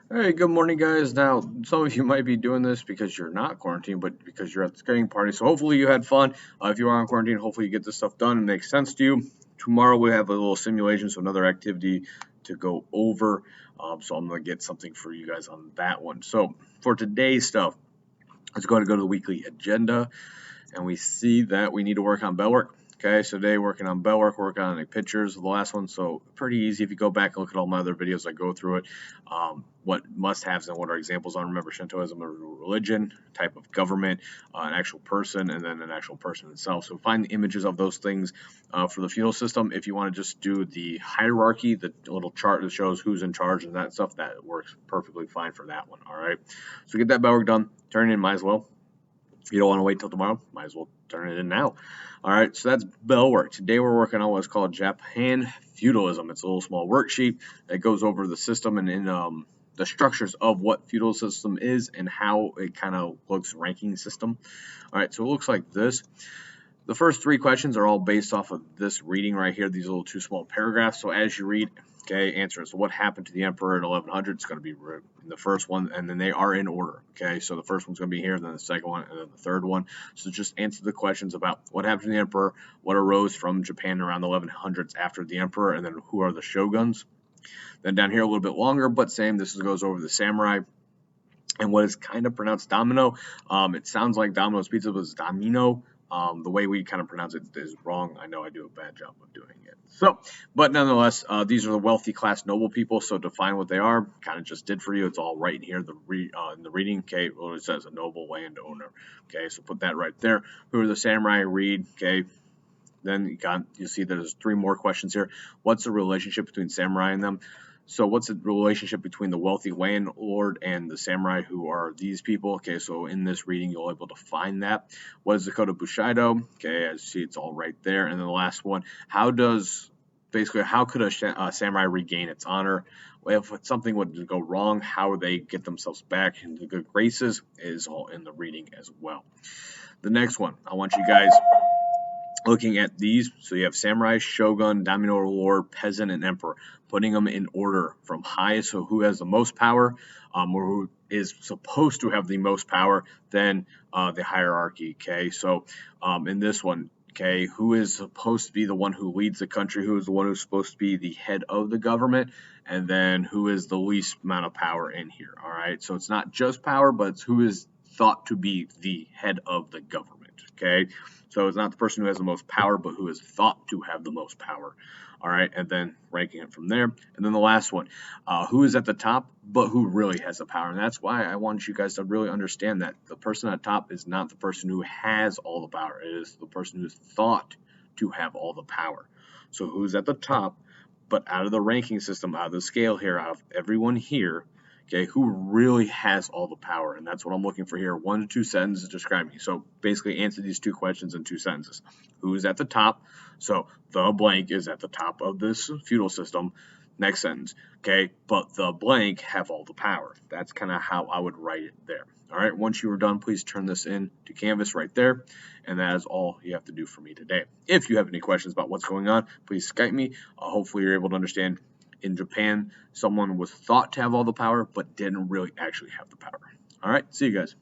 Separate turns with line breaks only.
Hey, good morning, guys. Now, some of you might be doing this because you're not quarantined, but because you're at the skating party. So hopefully you had fun. If you are on quarantine, hopefully you get this stuff done and makes sense to you. Tomorrow we have a little simulation, so another activity to go over. So I'm gonna get something for you guys on that one. So for today's stuff, let's go to the weekly agenda, and we see that we need to work on bell work. Okay, so today working on bell work on like pictures of the last one. So pretty easy if you go back and look at all my other videos. I go through it. What must-haves and what are examples on. Remember, Shintoism, a religion, type of government, an actual person, and then an actual person itself. So find the images of those things for the feudal system. If you want to just do the hierarchy, the little chart that shows who's in charge and that stuff, that works perfectly fine for that one. All right. So get that bell work done. Turn it in, might as well. If you don't want to wait till tomorrow, might as well turn it in now. All right, so that's bell work. Today we're working on what's called Japan Feudalism. It's a little small worksheet that goes over the system and in the structures of what feudal system is and how it kind of looks ranking system. All right, so it looks like this. The first three questions are all based off of this reading right here, these little two small paragraphs. So as you read, okay, answer it. So what happened to the emperor in 1100? It's going to be the first one, and then they are in order. Okay, so the first one's going to be here, then the second one, and then the third one. So just answer the questions about what happened to the emperor, what arose from Japan around the 1100s after the emperor, and then who are the shoguns. Then down here a little bit longer, but same. This goes over the samurai and what is kind of pronounced domino. It sounds like Domino's Pizza, but it's domino. The way we kind of pronounce it is wrong. I know I do a bad job of doing it. So, but nonetheless, these are the wealthy class noble people. So define what they are. Kind of just did for you. It's all right in here. In the reading. Okay, well it says a noble landowner. Okay, so put that right there. Who are the samurai? Read. Okay. Then you see there's three more questions here. What's the relationship between samurai and them? So what's the relationship between the wealthy landlord and the samurai, who are these people? Okay, so in this reading, you'll be able to find that. What is the code of Bushido? Okay, as you see, it's all right there. And then the last one, how could a samurai regain its honor? If something would go wrong, how would they get themselves back into good graces is all in the reading as well. The next one, I want you guys looking at these. So you have samurai, shogun, daimyo lord, peasant, and emperor, putting them in order from highest, so who has the most power, or who is supposed to have the most power, then the hierarchy. Okay, so in this one, okay, who is supposed to be the one who leads the country, who is the one who's supposed to be the head of the government, and then who is the least amount of power in here. All right, so it's not just power, but it's who is thought to be the head of the government. Okay, so it's not the person who has the most power, but who is thought to have the most power. All right, and then ranking it from there. And then the last one, who is at the top, but who really has the power. And that's why I want you guys to really understand that the person at top is not the person who has all the power. It is the person who's thought to have all the power. So who's at the top, but out of the ranking system, out of the scale here, out of everyone here, okay, who really has all the power? And that's what I'm looking for here. 1 to 2 sentences describing. So basically answer these two questions in 2 sentences. Who's at the top? So the blank is at the top of this feudal system. Next sentence, okay, but the blank have all the power. That's kind of how I would write it there. All right, once you are done, please turn this in to Canvas right there. And that is all you have to do for me today. If you have any questions about what's going on, please Skype me. Hopefully you're able to understand. In Japan, someone was thought to have all the power, but didn't really actually have the power. All right, see you guys.